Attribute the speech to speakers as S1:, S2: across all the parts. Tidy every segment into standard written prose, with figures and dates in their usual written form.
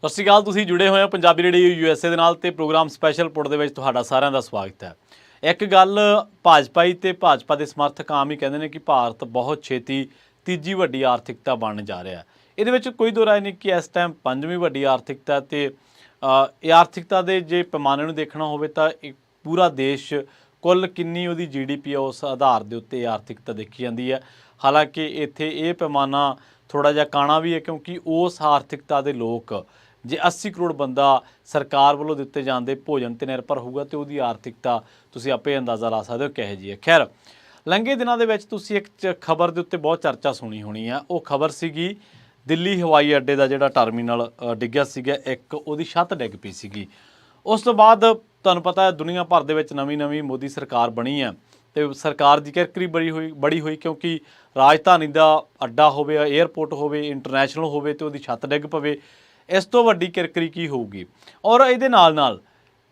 S1: ਸਤਿ ਸ਼੍ਰੀ ਅਕਾਲ। ਤੁਸੀਂ ਜੁੜੇ ਹੋਏ ਹੋ ਪੰਜਾਬੀ ਰੇਡੀਓ USA ਦੇ ਨਾਲ ਤੇ ਪ੍ਰੋਗਰਾਮ ਸਪੈਸ਼ਲ ਪੁੱਟ ਦੇ ਵਿੱਚ ਤੁਹਾਡਾ ਸਾਰਿਆਂ ਦਾ ਸਵਾਗਤ ਹੈ। ਇੱਕ ਗੱਲ ਭਾਜਪਾਈ ਤੇ ਭਾਜਪਾ ਦੇ ਸਮਰਥਕ ਆਮ ਹੀ ਕਹਿੰਦੇ ਨੇ ਕਿ ਭਾਰਤ ਬਹੁਤ ਛੇਤੀ ਤੀਜੀ ਵੱਡੀ ਆਰਥਿਕਤਾ ਬਣਨ ਜਾ ਰਿਹਾ ਹੈ। ਇਹਦੇ ਵਿੱਚ ਕੋਈ ਦੋ ਰਾਏ ਨਹੀਂ ਕਿ ਇਸ ਟਾਈਮ ਪੰਜਵੀਂ ਵੱਡੀ ਆਰਥਿਕਤਾ ਤੇ ਇਹ ਆਰਥਿਕਤਾ ਦੇ ਜੇ ਪੈਮਾਨੇ ਨੂੰ ਦੇਖਣਾ ਹੋਵੇ ਤਾਂ ਇੱਕ ਪੂਰਾ ਦੇਸ਼ ਕੁੱਲ ਕਿੰਨੀ ਉਹਦੀ GDP ਹੈ ਉਸ ਆਧਾਰ ਦੇ ਉੱਤੇ ਇਹ ਆਰਥਿਕਤਾ ਦੇਖੀ ਜਾਂਦੀ ਹੈ। ਹਾਲਾਂਕਿ ਇੱਥੇ ਇਹ ਪੈਮਾਨਾ ਥੋੜਾ ਜਿਹਾ ਕਾਣਾ ਵੀ ਹੈ ਕਿਉਂਕਿ ਉਸ ਆਰਥਿਕਤਾ ਦੇ ਲੋਕ ਜੇ 80 ਕਰੋੜ ਬੰਦਾ ਸਰਕਾਰ ਵੱਲੋਂ ਦਿੱਤੇ ਜਾਂਦੇ ਭੋਜਨ ਤੇ ਨਿਰਭਰ ਹੋਊਗਾ ਤੇ ਉਹਦੀ ਆਰਥਿਕਤਾ ਤੁਸੀਂ ਆਪੇ ਅੰਦਾਜ਼ਾ ਲਾ ਸਕਦੇ ਹੋ ਕਿਹੋ ਜਿਹੀ ਹੈ। ਖੈਰ ਲੰਘੇ ਦਿਨਾਂ ਦੇ ਵਿੱਚ ਤੁਸੀਂ ਇੱਕ ਖਬਰ ਦੇ ਉੱਤੇ ਬਹੁਤ ਚਰਚਾ ਸੁਣੀ ਹੋਣੀ ਆ। ਉਹ ਖਬਰ ਸੀਗੀ ਦਿੱਲੀ ਹਵਾਈ ਅੱਡੇ ਦਾ ਜਿਹੜਾ ਟਰਮੀਨਲ ਡਿੱਗਿਆ ਸੀਗਾ, ਇੱਕ ਉਹਦੀ ਛੱਤ ਡਿੱਗ ਪਈ ਸੀਗੀ। ਉਸ ਤੋਂ ਬਾਅਦ ਤੁਹਾਨੂੰ ਪਤਾ ਹੈ ਦੁਨੀਆ ਭਰ ਦੇ ਵਿੱਚ ਨਵੀਂ ਮੋਦੀ ਸਰਕਾਰ ਬਣੀ ਹੈ ਤੇ ਸਰਕਾਰ ਦੀ ਕਿਰਕਰੀ ਬੜੀ ਹੋਈ ਕਿਉਂਕਿ ਰਾਜਧਾਨੀ ਦਾ ਅੱਡਾ ਹੋਵੇ, 에ਅਰਪੋਰਟ ਹੋਵੇ, ਇੰਟਰਨੈਸ਼ਨਲ ਹੋਵੇ ਤੇ ਉਹਦੀ ਛੱਤ ਡਿੱਗ ਪਵੇ। ਇਸ ਤੋਂ ਵੱਡੀ ਕਿਰਕਰੀ ਕੀ ਹੋਊਗੀ। ਔਰ ਇਹਦੇ ਨਾਲ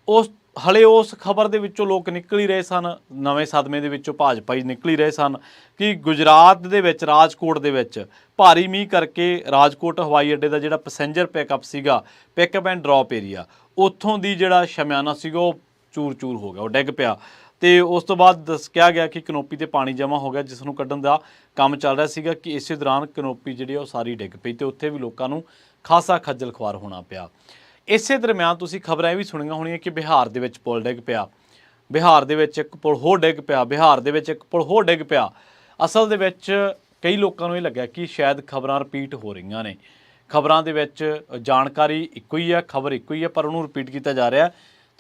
S1: ਉਸ ਖਬਰ ਦੇ ਵਿੱਚੋਂ ਲੋਕ ਨਿਕਲ ਹੀ ਰਹੇ ਸਨ, ਨਵੇਂ ਸਦਮੇ ਦੇ ਵਿੱਚੋਂ ਭਾਜਪਾ ਹੀ ਨਿਕਲ ਹੀ ਰਹੇ ਸਨ ਕਿ ਗੁਜਰਾਤ ਦੇ ਵਿੱਚ ਰਾਜਕੋਟ ਦੇ ਵਿੱਚ ਭਾਰੀ ਮੀਂਹ ਕਰਕੇ ਰਾਜਕੋਟ ਹਵਾਈ ਅੱਡੇ ਦਾ ਜਿਹੜਾ passenger pickup and drop area, ਉੱਥੋਂ ਦੀ ਜਿਹੜਾ ਸ਼ਮਿਆਨਾ ਸੀਗਾ ਉਹ ਚੂਰ ਹੋ ਗਿਆ, ਉਹ ਡਿੱਗ ਪਿਆ। ਤੇ ਉਸ ਤੋਂ ਬਾਅਦ ਕਿਹਾ ਗਿਆ ਕਿ ਕਨੋਪੀ ਤੇ ਪਾਣੀ ਜਮ੍ਹਾਂ ਹੋ ਗਿਆ, ਜਿਸ ਨੂੰ ਕੱਢਣ ਦਾ ਕੰਮ ਚੱਲ ਰਿਹਾ ਸੀਗਾ ਕਿ ਇਸੇ ਦੌਰਾਨ ਕਨੋਪੀ ਜਿਹੜੀ ਉਹ ਸਾਰੀ ਡਿੱਗ ਪਈ ਤੇ ਉੱਥੇ ਵੀ ਲੋਕਾਂ ਨੂੰ ਖਾਸਾ ਖੱਜਲ ਖੁਆਰ ਹੋਣਾ ਪਿਆ। ਇਸੇ ਦਰਮਿਆਨ ਤੁਸੀਂ ਖਬਰਾਂ ਇਹ ਵੀ ਸੁਣੀਆਂ ਹੋਣੀਆਂ ਕਿ ਬਿਹਾਰ ਦੇ ਵਿੱਚ ਪੁਲ ਡਿੱਗ ਪਿਆ, ਬਿਹਾਰ ਦੇ ਵਿੱਚ ਇੱਕ ਪੁਲ ਹੋਰ ਡਿੱਗ ਪਿਆ, ਬਿਹਾਰ ਦੇ ਵਿੱਚ ਇੱਕ ਪੁਲ ਹੋਰ ਡਿੱਗ ਪਿਆ। ਅਸਲ ਦੇ ਵਿੱਚ ਕਈ ਲੋਕਾਂ ਨੂੰ ਇਹ ਲੱਗਿਆ ਕਿ ਸ਼ਾਇਦ ਖਬਰਾਂ ਰਿਪੀਟ ਹੋ ਰਹੀਆਂ ਨੇ। ਖਬਰਾਂ ਦੇ ਵਿੱਚ ਜਾਣਕਾਰੀ ਇੱਕੋ ਹੀ ਹੈ, ਖਬਰ ਇੱਕੋ ਹੀ ਹੈ, ਪਰ ਉਹਨੂੰ ਰਿਪੀਟ ਕੀਤਾ ਜਾ ਰਿਹਾ।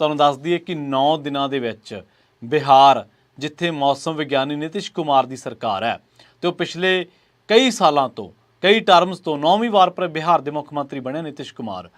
S1: ਤੁਹਾਨੂੰ ਦੱਸ ਦਈਏ ਕਿ 9 ਦਿਨਾਂ ਦੇ ਵਿੱਚ ਬਿਹਾਰ, ਜਿੱਥੇ ਮੌਸਮ ਵਿਗਿਆਨੀ ਨਿਤਿਸ਼ ਕੁਮਾਰ ਦੀ ਸਰਕਾਰ ਹੈ ਤੇ ਉਹ ਪਿਛਲੇ ਕਈ ਸਾਲਾਂ ਤੋਂ ਕਈ ਟਰਮਸ ਤੋਂ 9ਵੀਂ ਵਾਰ ਪਰ ਬਿਹਾਰ ਦੇ ਮੁੱਖ ਮੰਤਰੀ ਬਣੇ ਨਿਤਿਸ਼ ਕੁਮਾਰ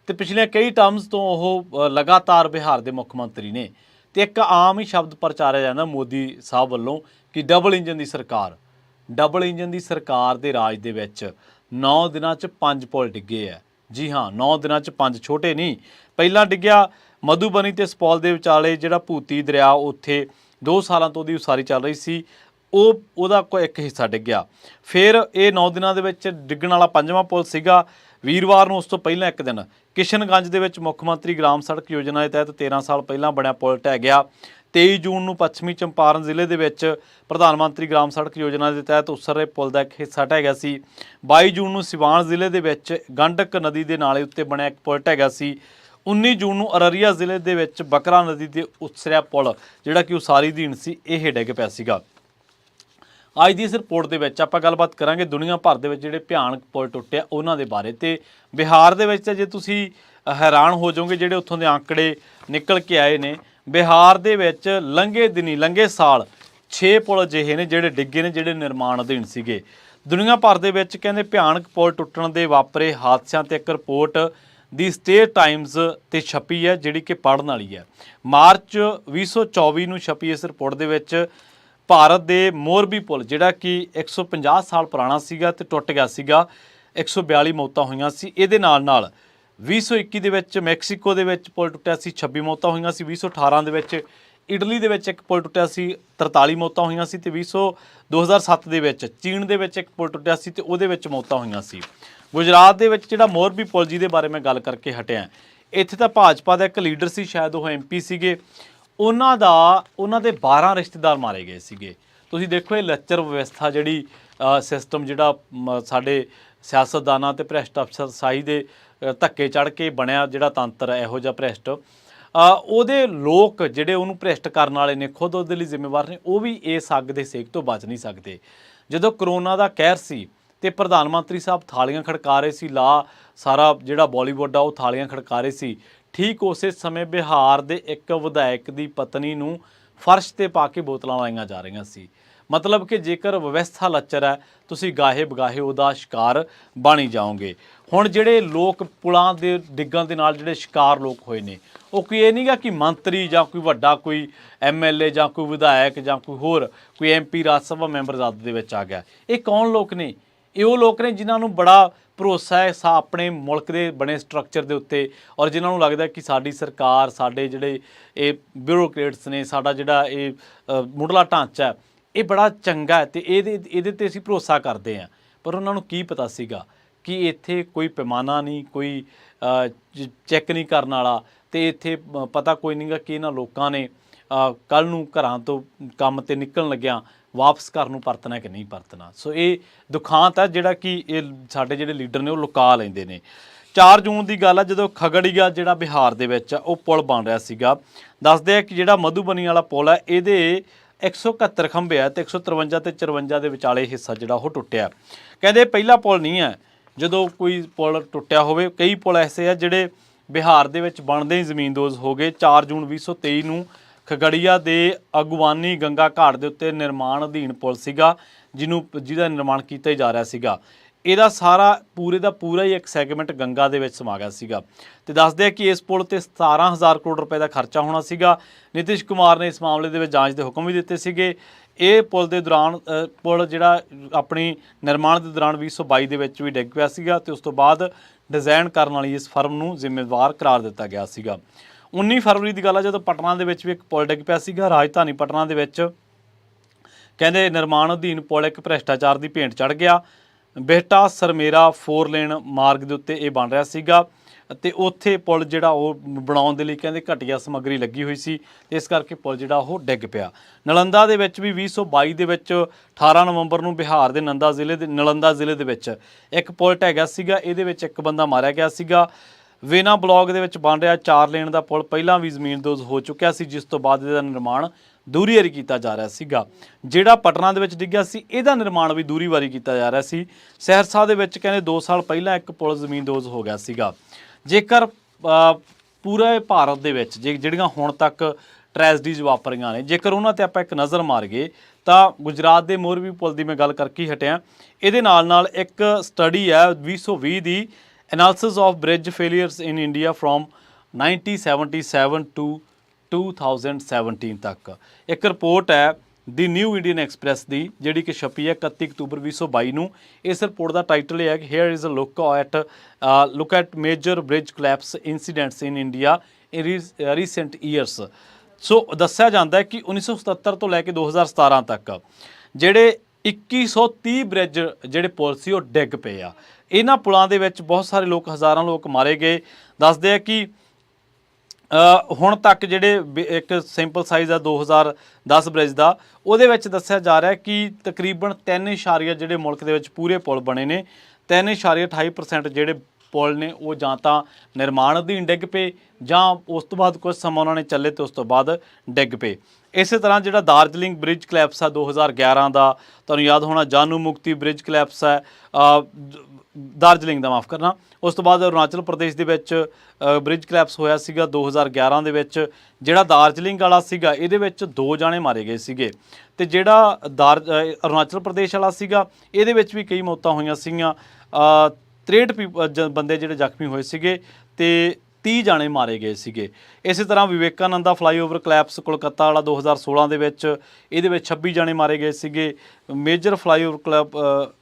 S1: ਤੇ ਪਿਛਲੇ ਕਈ ਟਰਮਸ ਤੋਂ ਉਹ ਲਗਾਤਾਰ ਬਿਹਾਰ ਦੇ ਮੁੱਖ ਮੰਤਰੀ ਨੇ। ਤੇ ਇੱਕ ਆਮ ਹੀ ਸ਼ਬਦ ਪ੍ਰਚਾਰਿਆ ਜਾਂਦਾ ਮੋਦੀ ਸਾਹਿਬ ਵੱਲੋਂ ਕਿ ਡਬਲ ਇੰਜਨ ਦੀ ਸਰਕਾਰ ਦੇ ਰਾਜ ਦੇ ਵਿੱਚ 9 ਦਿਨਾਂ 'ਚ 5 ਪੁਲ ਡਿੱਗੇ ਹੈ। ਜੀ ਹਾਂ, 9 ਦਿਨਾਂ 'ਚ 5 ਛੋਟੇ ਨਹੀਂ। ਪਹਿਲਾਂ ਡਿੱਗਿਆ ਮਧੂਬਨੀ ਤੇ ਸੁਪੌਲ ਦੇ ਵਿਚਾਲੇ ਜਿਹੜਾ ਭੂਤੀ ਦਰਿਆ, ਉੱਥੇ 2 ਸਾਲਾਂ ਤੋਂ ਉਹਦੀ ਉਸਾਰੀ ਚੱਲ ਰਹੀ ਸੀ, ਉਹਦਾ ਕੋਈ ਇੱਕ ਹਿੱਸਾ ਡਿੱਗਿਆ। ਫਿਰ ਇਹ 9 ਦਿਨਾਂ ਦੇ ਵਿੱਚ ਡਿੱਗਣ ਵਾਲਾ 5ਵਾਂ ਪੁਲ ਸੀਗਾ ਵੀਰਵਾਰ ਨੂੰ। ਉਸ ਤੋਂ ਪਹਿਲਾਂ ਇੱਕ ਦਿਨ ਕਿਸ਼ਨਗੰਜ ਦੇ ਵਿੱਚ ਮੁੱਖ ਮੰਤਰੀ ਗ੍ਰਾਮ ਸੜਕ ਯੋਜਨਾ ਦੇ ਤਹਿਤ 13 ਸਾਲ ਪਹਿਲਾਂ ਬਣਿਆ ਪੁਲ ਢਹਿ ਗਿਆ। 23 ਜੂਨ ਨੂੰ ਪੱਛਮੀ ਚੰਪਾਰਨ ਜ਼ਿਲ੍ਹੇ ਦੇ ਵਿੱਚ ਪ੍ਰਧਾਨ ਮੰਤਰੀ ਗ੍ਰਾਮ ਸੜਕ ਯੋਜਨਾ ਦੇ ਤਹਿਤ ਉਸਰ ਰਹੇ ਪੁਲ ਦਾ ਇੱਕ ਹਿੱਸਾ ਢਹਿ ਗਿਆ ਸੀ। 22 ਜੂਨ ਨੂੰ ਸਿਵਾਨ ਜ਼ਿਲ੍ਹੇ ਦੇ ਵਿੱਚ ਗੰਡਕ ਨਦੀ ਦੇ ਨਾਲੇ ਉੱਤੇ ਬਣਿਆ ਇੱਕ ਪੁਲ ਢਹਿ ਗਿਆ ਸੀ। 19 ਜੂਨ ਨੂੰ ਅਰਰੀਆ ਜ਼ਿਲ੍ਹੇ ਦੇ ਵਿੱਚ ਬਕਰਾ ਨਦੀ ਦੇ ਉਸਰਿਆ ਪੁਲ ਜਿਹੜਾ ਕਿ ਉਸਾਰੀ ਅਧੀਨ ਸੀ, ਇਹ ਡਿੱਗ ਪਿਆ ਸੀਗਾ। ਅੱਜ ਦੀ ਇਸ ਰਿਪੋਰਟ ਦੇ ਵਿੱਚ ਆਪਾਂ ਗੱਲਬਾਤ ਕਰਾਂਗੇ ਦੁਨੀਆ ਭਰ ਦੇ ਵਿੱਚ ਜਿਹੜੇ ਭਿਆਨਕ ਪੁਲ ਟੁੱਟੇ ਆ ਉਹਨਾਂ ਦੇ ਬਾਰੇ। ਤੇ ਬਿਹਾਰ ਦੇ ਵਿੱਚ ਜੇ ਤੁਸੀਂ ਹੈਰਾਨ ਹੋ ਜਾਓਗੇ ਜਿਹੜੇ ਉੱਥੋਂ ਦੇ ਆંકੜੇ ਨਿਕਲ ਕੇ ਆਏ ਨੇ। ਬਿਹਾਰ ਦੇ ਵਿੱਚ ਲੰਘੇ ਸਾਲ 6 ਪੁਲ ਅਜਿਹੇ ਨੇ ਜਿਹੜੇ ਡਿੱਗੇ ਨੇ, ਜਿਹੜੇ ਨਿਰਮਾਣ ਅਧੀਨ ਸੀਗੇ। ਦੁਨੀਆ ਭਰ ਦੇ ਵਿੱਚ ਕਹਿੰਦੇ ਭਿਆਨਕ ਪੁਲ ਟੁੱਟਣ ਦੇ ਵਾਪਰੇ ਹਾਦਸਿਆਂ ਤੇ ਇੱਕ ਰਿਪੋਰਟ ਦੀ ਸਟੇਟ ਟਾਈਮਜ਼ ਤੇ ਛਪੀ ਹੈ, ਜਿਹੜੀ ਕਿ ਪੜ੍ਹਨ ਵਾਲੀ ਹੈ। ਮਾਰਚ 2024 ਨੂੰ ਛਪੀ ਇਸ ਰਿਪੋਰਟ ਦੇ ਵਿੱਚ ਭਾਰਤ ਦੇ ਮੋਰਬੀ ਪੁਲ ਜਿਹੜਾ ਕਿ 150 ਸਾਲ ਪੁਰਾਣਾ ਸੀਗਾ ਤੇ ਟੁੱਟ ਗਿਆ ਸੀਗਾ, 142 ਮੌਤਾਂ ਹੋਈਆਂ ਸੀ। ਇਹਦੇ ਨਾਲ 2021 ਦੇ ਵਿੱਚ ਮੈਕਸੀਕੋ ਦੇ ਵਿੱਚ ਪੁਲ ਟੁੱਟਿਆ ਸੀ, 26 ਮੌਤਾਂ ਹੋਈਆਂ ਸੀ। 2018 ਦੇ ਵਿੱਚ ਇਟਲੀ ਦੇ ਵਿੱਚ ਇੱਕ ਪੁਲ ਟੁੱਟਿਆ ਸੀ, 43 ਮੌਤਾਂ ਹੋਈਆਂ ਸੀ। ਤੇ 2007 ਦੇ ਵਿੱਚ ਚੀਨ ਦੇ ਵਿੱਚ ਇੱਕ ਪੁਲ ਟੁੱਟਿਆ ਸੀ ਤੇ ਉਹਦੇ ਵਿੱਚ ਮੌਤਾਂ ਹੋਈਆਂ ਸੀ। ਗੁਜਰਾਤ ਦੇ ਵਿੱਚ ਜਿਹੜਾ ਮੋਰਬੀ ਪੁਲ ਜਿਹਦੇ ਬਾਰੇ ਮੈਂ ਗੱਲ ਕਰਕੇ ਹਟਿਆ, ਇੱਥੇ ਤਾਂ ਭਾਜਪਾ ਦਾ ਇੱਕ ਲੀਡਰ ਸੀ, ਸ਼ਾਇਦ ਉਹ MP ਸੀਗੇ, ਉਹਨਾਂ ਦੇ 12 ਰਿਸ਼ਤੇਦਾਰ ਮਾਰੇ ਗਏ ਸੀਗੇ। ਤੁਸੀਂ ਦੇਖੋ ਇਹ ਲੱਚਰ ਵਿਵਸਥਾ ਜਿਹੜੀ ਸਿਸਟਮ ਜਿਹੜਾ ਸਾਡੇ ਸਿਆਸਤਦਾਨਾਂ ਤੇ ਭ੍ਰਿਸ਼ਟ ਅਫਸਰਸ਼ਾਹੀ ਦੇ ਧੱਕੇ ਚੜ੍ਹ ਕੇ ਬਣਿਆ ਜਿਹੜਾ ਤੰਤਰ ਹੈ, ਇਹੋ ਜਿਹਾ ਭ੍ਰਿਸ਼ਟ, ਉਹਦੇ ਲੋਕ ਜਿਹੜੇ ਉਹਨੂੰ ਭ੍ਰਿਸ਼ਟ ਕਰਨ ਵਾਲੇ ਨੇ ਖੁਦ ਉਹਦੇ ਲਈ ਜ਼ਿੰਮੇਵਾਰ ਨੇ, ਉਹ ਵੀ ਇਸ ਅੱਗ ਦੇ ਸੇਕ ਤੋਂ ਬਚ ਨਹੀਂ ਸਕਦੇ। ਜਦੋਂ ਕਰੋਨਾ ਦਾ ਕਹਿਰ ਸੀ ਤੇ ਪ੍ਰਧਾਨ ਮੰਤਰੀ ਸਾਹਿਬ ਥਾਲੀਆਂ ਖੜਕਾ ਰਹੇ ਸੀ, ਸਾਰਾ ਜਿਹੜਾ ਬਾਲੀਵੁੱਡ ਆ ਉਹ ਥਾਲੀਆਂ ਖੜਕਾ ਰਹੇ ਸੀ, ਠੀਕ ਉਸੇ ਸਮੇਂ ਬਿਹਾਰ ਦੇ ਇੱਕ ਵਿਧਾਇਕ ਦੀ ਪਤਨੀ ਨੂੰ ਫਰਸ਼ ਤੇ ਪਾ ਕੇ ਬੋਤਲਾਂ ਲਾਈਆਂ ਜਾ ਰਹੀਆਂ ਸੀ। ਮਤਲਬ ਕਿ ਜੇਕਰ ਵਿਵਸਥਾ ਲੱਚਰ ਹੈ, ਤੁਸੀਂ ਗਾਹੇ ਬਗਾਹੇ ਉਹਦਾ ਸ਼ਿਕਾਰ ਬਣੀ ਜਾਓਗੇ। ਹੁਣ ਜਿਹੜੇ ਲੋਕ ਪੁਲਾਂ ਦੇ ਡਿੱਗਣ ਦੇ ਨਾਲ ਜਿਹੜੇ ਸ਼ਿਕਾਰ ਲੋਕ ਹੋਏ ਨੇ, ਉਹ ਕੋਈ ਇਹ ਨਹੀਂਗਾ ਕਿ ਮੰਤਰੀ ਜਾਂ ਕੋਈ ਵੱਡਾ ਕੋਈ MLA ਜਾਂ ਕੋਈ ਵਿਧਾਇਕ ਜਾਂ ਕੋਈ MP ਰਾਜ ਸਭਾ ਮੈਂਬਰ ਜ਼ਦ ਦੇ ਵਿੱਚ ਆ ਗਿਆ। ਇਹ ਕੌਣ ਲੋਕ ਨੇ? ਇਹ ਉਹ ਲੋਕ ਨੇ ਜਿਨ੍ਹਾਂ ਨੂੰ ਬੜਾ ਭਰੋਸਾ ਹੈ ਆਪਣੇ ਮੁਲਕ ਦੇ ਬਣੇ ਸਟਰਕਚਰ ਦੇ ਉੱਤੇ, ਔਰ ਜਿਨ੍ਹਾਂ ਨੂੰ ਲੱਗਦਾ ਕਿ ਸਾਡੀ ਸਰਕਾਰ, ਸਾਡੇ ਜਿਹੜੇ ਇਹ ਬਿਊਰੋਕਰੇਟਸ ਨੇ, ਸਾਡਾ ਜਿਹੜਾ ਇਹ ਮੁੱਢਲਾ ਢਾਂਚਾ ਇਹ ਬੜਾ ਚੰਗਾ ਹੈ ਤੇ ਇਹਦੇ ਤੇ ਅਸੀਂ ਭਰੋਸਾ ਕਰਦੇ ਹਾਂ। ਪਰ ਉਹਨਾਂ ਨੂੰ ਕੀ ਪਤਾ ਸੀਗਾ कि इत्थे कोई पैमाना नहीं, कोई चैक नहीं करने वाला, तो इत्थे पता कोई नहीं गा कि इन्हां लोकां ने कल नूं घरां तो काम ते निकलण लग्गियां वापस घर नूं परतना कि नहीं परतना। सो ये दुखांत है जिहड़ा कि ये साडे जिहड़े लीडर ने वो लुका लैंदे ने। 4 जून की गल है जदों खगड़िया जिहड़ा बिहार दे विच वो पुल बन रहा सीगा। दसदे कि जिहड़ा मधुबनी वाला पुल है इहदे 171 खंभे है, तो 153 ते 54 के विचाले हिस्सा जिहड़ा वो टुटिया। कहते पहला पुल नहीं है जदों कोई पुल टुटिया होवे, कई पुल ऐसे है जिहड़े बिहार दे विच बनदे ही ज़मीनदोज़ हो गए। 4 जून 2023 नूं खगड़िया के अगवानी गंगा घाट के उत्ते निर्माण अधीन पुल सीगा जिहदा निर्माण किया जा रहा सीगा। ਇਹਦਾ ਸਾਰਾ पूरे का पूरा ही एक सैगमेंट गंगा ਦੇ ਵਿੱਚ ਸਮਾ ਗਿਆ ਸੀਗਾ। ਤੇ ਦੱਸਦੇ ਆ ਕਿ ਇਸ ਪੁਲ ਤੇ 17,000 ਕਰੋੜ ਰੁਪਏ ਦਾ ਖਰਚਾ ਹੋਣਾ ਸੀਗਾ। ਨਿਤਿਸ਼ ਕੁਮਾਰ ਨੇ ਇਸ ਮਾਮਲੇ ਦੇ ਵਿੱਚ ਜਾਂਚ ਦੇ ਹੁਕਮ ਵੀ ਦਿੱਤੇ ਸੀਗੇ। ਇਹ ਪੁਲ ਦੇ ਦੌਰਾਨ ਪੁਲ ਜਿਹੜਾ ਆਪਣੀ ਨਿਰਮਾਣ ਦੇ ਦੌਰਾਨ 2022 ਦੇ ਵਿੱਚ ਵੀ ਡਿੱਗ ਪਿਆ ਸੀਗਾ ਤੇ ਉਸ ਤੋਂ ਬਾਅਦ ਡਿਜ਼ਾਈਨ ਕਰਨ ਵਾਲੀ ਇਸ ਫਰਮ ਨੂੰ ਜ਼ਿੰਮੇਵਾਰ ਕਰਾਰ ਦਿੱਤਾ ਗਿਆ ਸੀਗਾ। 19 ਫਰਵਰੀ ਦੀ ਗੱਲ ਹੈ ਜਦੋਂ ਪਟਨਾ ਦੇ ਵਿੱਚ ਵੀ ਇੱਕ ਪੁਲ ਡਿੱਗ ਪਿਆ ਸੀਗਾ। ਰਾਜਧਾਨੀ ਪਟਨਾ ਦੇ ਵਿੱਚ ਕਹਿੰਦੇ ਨਿਰਮਾਣ ਅਧੀਨ ਪੁਲ ਇੱਕ ਭ੍ਰਿਸ਼ਟਾਚਾਰ ਦੀ ਭੇਂਟ ਚੜ੍ਹ ਗਿਆ। बेहटा सरमेरा 4 लेन मार्ग के उत्ते ये बन रहा सीगा ते उत्थे पुल जिहड़ा वो बनाउण दे लई कहंदे घटिया समग्री लगी हुई सी ते इस करके पुल जिहड़ा वो डिग पिया। नालंदा दे विच भी 2022 दे विच 18 नवंबर नूं बिहार दे नालंदा जिले दे विच एक पुल ढह गया सीगा। इहदे विच एक बंदा मारिया गया सीगा। वेना ब्लॉक दे विच बन रहा 4 लेन का पुल पहलां भी ज़मीनदोज़ हो चुक्या सी, जिस तो बाद इहदा निर्माण दूरीवारी किया जा रहा सीगा। जिहड़ा पटना दे विच डिग्गिया सी इहदा निर्माण भी दूरीवारी किया जा रहा सी। सहरसा दे विच कहंदे 2 साल पहलां एक पुल ज़मीनदोज़ हो गया सीगा। जेकर पूरे भारत दे विच जिहड़ियां हुण तक ट्रैजडीज वापरियां ने जेकर उन्हां ते आपां एक नज़र मारीए तां गुजरात दे मोरबी पुल की मैं गल करके हटिया। इहदे नाल एक स्टडी है 2020 की analysis of bridge failures in India from 1977 to 2017 तक एक रिपोर्ट है दी न्यू इंडियन एक्सप्रैस की जिहड़ी कि छपी है 31 अक्तूबर 2022 नूं। इस रिपोर्ट का टाइटल यह है कि here is a look at major bridge collapse incidents in India in recent years. So दस्सिया जाता है कि 1977 तो लैके 2017 तक जिहड़े 2130 ब्रिज जिहड़े पुल सी वो डिग पे आ। इन्हां पुलां दे विच बहुत सारे लोग हज़ारां लोग मारे गए। दसदे कि ਹੁਣ तक ਜਿਹੜੇ एक सिंपल साइज़ है 2010 ब्रिज का ਉਹਦੇ ਵਿੱਚ ਦੱਸਿਆ ਜਾ ਰਿਹਾ ਕਿ ਤਕਰੀਬਨ 3 ਜਿਹੜੇ ਮੁਲਕ ਦੇ ਵਿੱਚ ਪੂਰੇ ਪੁਲ ਬਣੇ ਨੇ 3.28% ਜਿਹੜੇ ਪੁਲ ਨੇ ਉਹ ਜਾਂ ਤਾਂ ਨਿਰਮਾਣ ਅਧੀਨ ਡਿੱਗ ਪਏ ਜਾਂ ਉਸ ਤੋਂ ਬਾਅਦ ਕੁਝ ਸਮਾਂ ਉਹਨਾਂ ਨੇ ਚੱਲੇ ਤੇ ਉਸ ਤੋਂ ਬਾਅਦ ਡਿੱਗ ਪਏ। ਇਸੇ ਤਰ੍ਹਾਂ ਜਿਹੜਾ ਦਾਰਜਲਿੰਗ ਬ੍ਰਿਜ ਕਲੈਪਸ ਆ 2011 ਦਾ ਤੁਹਾਨੂੰ ਯਾਦ ਹੋਣਾ। ਜਾਨੂ ਮੁਕਤੀ ਬ੍ਰਿਜ ਕਲੈਪਸ ਹੈ दार्जिलिंग का माफ़ करना। उस तो बाद अरुणाचल प्रदेश के ब्रिज कलैप्स होया सीगा 2011 के विच। जिहड़ा दार्जिलिंग वाला सीगा इहदे विच 2 जाने मारे गए सीगे ते जिहड़ा अरुणाचल प्रदेश वाला सीगा इहदे विच भी कई मौतां होईयां सीगीआं। 63 बंदे जिहड़े जख्मी होए सीगे ते 30 जाने मारे गए सीगे। इस तरह विवेकानंदा फ्लाईओवर कलैप्स कोलकाता वाला 2016 के विच इहदे विच 26 जाने मारे गए सीगे। मेजर फ्लाईओवर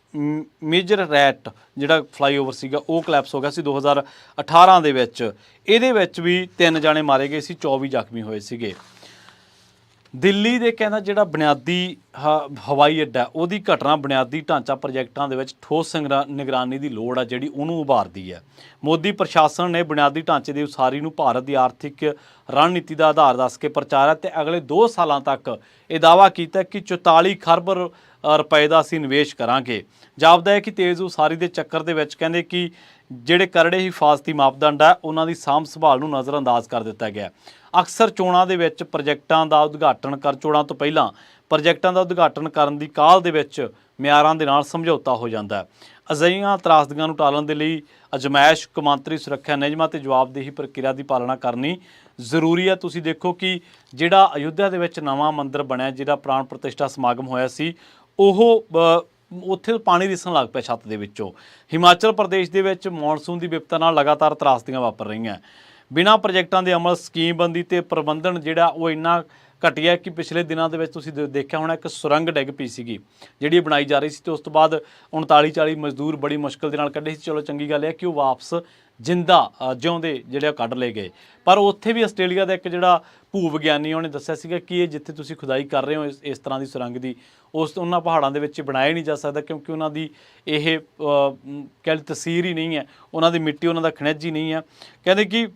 S1: मेजर रैट जिहड़ा फ्लाईओवर सीगा वो कलैप्स हो गया सी 2018 दे विच। इहदे विच भी 3 जाने मारे गए सी, 24 जख्मी होए सीगे। दिल्ली दे कहना जिहड़ा बुनियादी हवाई अड्डा ਉਹਦੀ घटना बुनियादी ढांचा प्रोजैक्टां दे विच ठोस निगरानी की लोड़ आ जिहड़ी ਉਹਨੂੰ ਉਭਾਰਦੀ है। मोदी प्रशासन ने बुनियादी ढांचे की उसारी ਨੂੰ भारत की आर्थिक रणनीति का आधार दस के प्रचारा ते अगले 2 सालों तक यह दावा किया कि 44 खरब रुपए का असीं निवेश करांगे। जापदा है कि तेज़ उसारी के चक्कर दे विच कहंदे कि ਜਿਹੜੇ करड़े हिफाजती मापदंड है उन्हां दी साਂਭ संभाल ਨੂੰ नज़रअंदाज कर दिता गया। अक्सर चोणां दे विच प्रोजैक्टां दा उद्घाटन कर चोणां तो पहलां प्रोजैक्टां दा उद्घाटन करन दी काल दे विच ਮਿਆਰਾਂ ਦੇ ਨਾਲ ਸਮਝੌਤਾ ਹੋ ਜਾਂਦਾ ਹੈ। ਅਜਿਹੀਆਂ ਤਰਾਸਦੀਆਂ ਨੂੰ ਟਾਲਣ ਦੇ ਲਈ ਅਜਮਾਇਸ਼ ਕੌਮਾਂਤਰੀ ਸੁਰੱਖਿਆ ਨਿਯਮਾਂ ਤੇ ਜਵਾਬਦੇਹੀ ਪ੍ਰਕਿਰਿਆ ਦੀ ਪਾਲਣਾ ਕਰਨੀ ਜ਼ਰੂਰੀ ਹੈ। ਤੁਸੀਂ ਦੇਖੋ ਕਿ ਜਿਹੜਾ ਅਯੁੱਧਿਆ ਦੇ ਵਿੱਚ ਨਵਾਂ ਮੰਦਿਰ ਬਣਿਆ, ਜਿਹੜਾ ਪ੍ਰਾਣ ਪ੍ਰਤਿਸ਼ਠਾ ਸਮਾਗਮ ਹੋਇਆ ਸੀ, ਉਹ ਉੱਥੇ ਪਾਣੀ ਰਿਸਣ ਲੱਗ ਪਿਆ ਛੱਤ ਦੇ ਵਿੱਚੋਂ। ਹਿਮਾਚਲ ਪ੍ਰਦੇਸ਼ ਦੇ ਵਿੱਚ ਮੌਨਸੂਨ ਦੀ ਵਿਪਤਾ ਨਾਲ ਲਗਾਤਾਰ ਤਰਾਸਦੀਆਂ ਵਾਪਰ ਰਹੀਆਂ। ਬਿਨਾਂ ਪ੍ਰੋਜੈਕਟਾਂ ਦੇ ਅਮਲ, ਸਕੀਮਬੰਦੀ ਤੇ ਪ੍ਰਬੰਧਨ ਜਿਹੜਾ ਉਹ ਇੰਨਾ ਘਟੀਆ ਕਿ ਪਿਛਲੇ ਦਿਨਾਂ ਦੇ ਵਿੱਚ ਤੁਸੀਂ ਦੇਖਿਆ ਹੋਣਾ ਇੱਕ ਸੁਰੰਗ ਡਿੱਗ ਪਈ ਸੀਗੀ ਜਿਹੜੀ ਬਣਾਈ ਜਾ ਰਹੀ ਸੀ, ਤੇ ਉਸ ਤੋਂ ਬਾਅਦ 39-40 ਮਜ਼ਦੂਰ ਬੜੀ ਮੁਸ਼ਕਲ ਦੇ ਨਾਲ ਕੱਢੇ ਸੀ। ਚਲੋ ਚੰਗੀ ਗੱਲ ਹੈ ਕਿ ਉਹ ਵਾਪਸ ਜਿੰਦਾ ਜਿਉਂਦੇ ਜਿਹੜੇ ਉਹ ਕੱਢ ਲਏ ਗਏ। ਪਰ ਉੱਥੇ ਵੀ ਆਸਟ੍ਰੇਲੀਆ ਦਾ ਇੱਕ ਜਿਹੜਾ ਭੂ ਵਿਗਿਆਨੀ ਉਹਨੇ ਦੱਸਿਆ ਸੀਗਾ ਕਿ ਇਹ ਜਿੱਥੇ ਤੁਸੀਂ ਖੁਦਾਈ ਕਰ ਰਹੇ ਹੋ ਇਸ ਤਰ੍ਹਾਂ ਦੀ ਸੁਰੰਗ ਦੀ, ਉਹਨਾਂ ਪਹਾੜਾਂ ਦੇ ਵਿੱਚ ਬਣਾਇਆ ਨਹੀਂ ਜਾ ਸਕਦਾ, ਕਿਉਂਕਿ ਉਹਨਾਂ ਦੀ ਇਹ ਕਹਿ ਲਓ ਤਸੀਰ ਹੀ ਨਹੀਂ ਹੈ, ਉਹਨਾਂ ਦੀ ਮਿੱਟੀ, ਉਹਨਾਂ ਦਾ ਖਣਿਜ ਹੀ ਨਹੀਂ ਹੈ। ਕਹਿੰਦੇ ਕਿ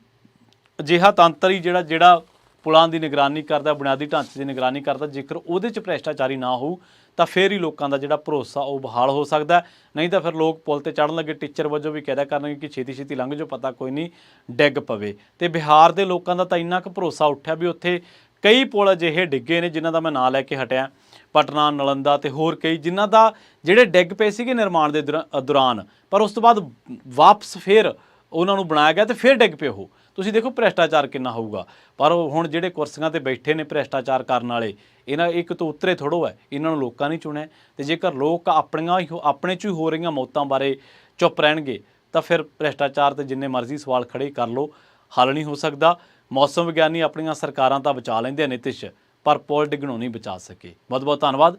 S1: ਅਜਿਹਾ ਤੰਤਰ ਹੀ ਜਿਹੜਾ ਪੁਲਾਂ ਦੀ ਨਿਗਰਾਨੀ ਕਰਦਾ, ਬੁਨਿਆਦੀ ਢਾਂਚੇ ਦੀ ਨਿਗਰਾਨੀ ਕਰਦਾ, ਜੇਕਰ ਉਹਦੇ 'ਚ ਭ੍ਰਿਸ਼ਟਾਚਾਰੀ ਨਾ ਹੋਊ ਤਾਂ ਫਿਰ ਹੀ ਲੋਕਾਂ ਦਾ ਜਿਹੜਾ ਭਰੋਸਾ ਉਹ ਬਹਾਲ ਹੋ ਸਕਦਾ। ਨਹੀਂ ਤਾਂ ਫਿਰ ਲੋਕ ਪੁਲ ਤੇ ਚੜ੍ਹਨ ਲੱਗੇ ਟੀਚਰ ਵਜੋਂ ਵੀ ਕਹਿ ਦਿਆ ਕਰਨਗੇ ਕਿ ਛੇਤੀ ਛੇਤੀ ਲੰਘ ਜਾਓ, ਪਤਾ ਕੋਈ ਨਹੀਂ ਡਿੱਗ ਪਵੇ। ਤੇ ਬਿਹਾਰ ਦੇ ਲੋਕਾਂ ਦਾ ਤਾਂ ਇੰਨਾ ਕੁ ਭਰੋਸਾ ਉੱਠਿਆ ਵੀ ਉੱਥੇ ਕਈ ਪੁਲ ਅਜਿਹੇ ਡਿੱਗੇ ਨੇ ਜਿਨ੍ਹਾਂ ਦਾ ਮੈਂ ਨਾਂ ਲੈ ਕੇ ਹਟਿਆ, ਪਟਨਾ, ਨਲੰਦਾ ਤੇ ਹੋਰ ਕਈ, ਜਿਨ੍ਹਾਂ ਦਾ ਜਿਹੜੇ ਡਿੱਗ ਪਏ ਸੀਗੇ ਨਿਰਮਾਣ ਦੇ ਦੌਰਾਨ, ਪਰ ਉਸ ਤੋਂ ਬਾਅਦ ਵਾਪਸ ਫਿਰ ਉਹਨਾਂ ਨੂੰ ਬਣਾਇਆ ਗਿਆ ਤੇ ਫਿਰ ਡਿੱਗ ਪਏ ਉਹ। ਤੁਸੀਂ ਦੇਖੋ ਭ੍ਰਿਸ਼ਟਾਚਾਰ ਕਿੰਨਾ ਹੋਊਗਾ। ਪਰ ਹੁਣ ਜਿਹੜੇ ਕੁਰਸੀਆਂ ਤੇ ਬੈਠੇ ਨੇ ਭ੍ਰਿਸ਼ਟਾਚਾਰ ਕਰਨ ਵਾਲੇ, ਇਹਨਾਂ ਇੱਕ ਤੋਂ ਉਤਰੇ ਥੋੜ੍ਹੋ ਹੈ, ਇਹਨਾਂ ਨੂੰ ਲੋਕਾਂ ਨੇ ਚੁਣਿਆ। ਤੇ ਜੇਕਰ ਲੋਕ ਆਪਣੇ 'ਚ ਹੀ ਹੋ ਰਹੀਆਂ ਮੌਤਾਂ ਬਾਰੇ ਚੁੱਪ ਰਹਿਣਗੇ ਤਾਂ ਫਿਰ ਭ੍ਰਿਸ਼ਟਾਚਾਰ ਤੇ ਜਿੰਨੇ ਮਰਜ਼ੀ ਸਵਾਲ ਖੜੇ ਕਰ ਲਓ, ਹੱਲ ਨਹੀਂ ਹੋ ਸਕਦਾ। ਮੌਸਮ ਵਿਗਿਆਨੀ ਆਪਣੀਆਂ ਸਰਕਾਰਾਂ ਤਾਂ ਬਚਾ ਲੈਂਦੇ ਆ ਨਿਤਿਸ਼, ਪਰ ਪੁਲ ਡਿੱਗਣੋਂ ਨਹੀਂ ਬਚਾ ਸਕੇ। ਬਹੁਤ ਬਹੁਤ ਧੰਨਵਾਦ।